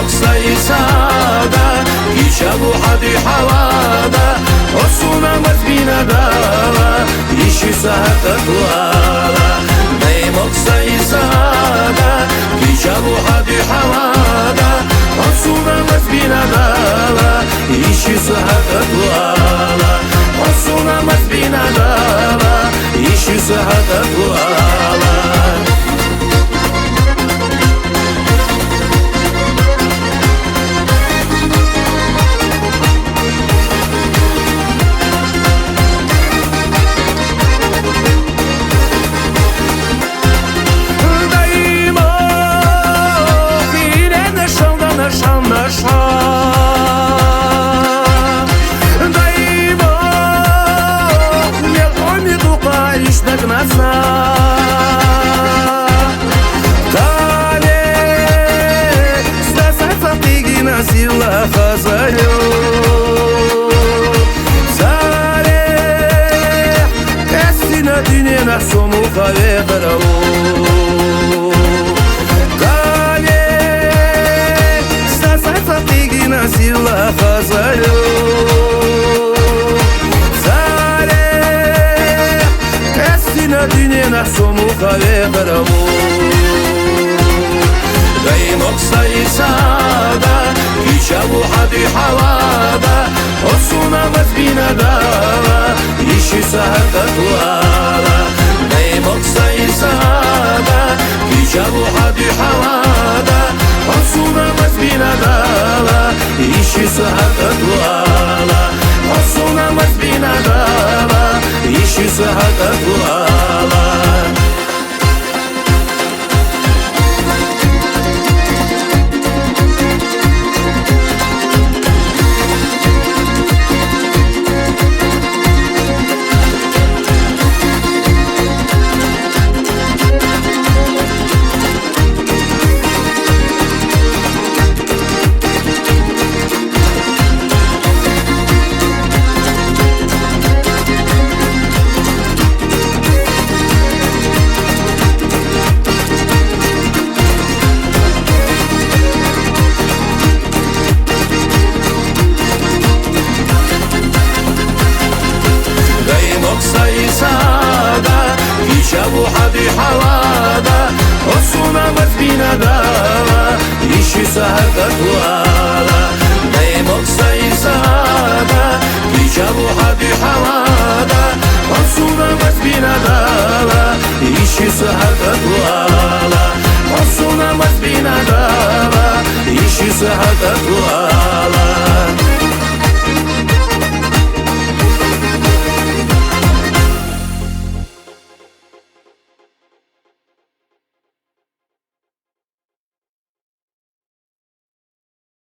مقصي سادة يشابو حدي حوادة وصونا مزبينة دالا يشي سهتة توالا دي مقصي سادة يشابو حدي حوادة وصونا مزبينة دالا يشي سهتة توالا وصونا مزبينة دالا يشي سهتة توالا Сила хазаю Заре Эстина динена сому хаветарау Кале Стасай фатигина сила хазаю Заре Эстина динена сому хаветарау Дай моксай сада يشابو حدي حوادة وصونا مزبينة دالا يشي سهتة توالا دي مقصي سادة يشابو حدي حوادة وصونا مزبينة دالا يشي سهتة توالا وصونا مزبينة دالا يشي سهتة توالا يشابو حدي حوادة وصونا مزبينة دالا يشي سهتة توالا دي مقصي سادة يشابو حدي حوادة وصونا مزبينة دالا يشي سهتة توالا وصونا مزبينة دالا يشي سهتة توالا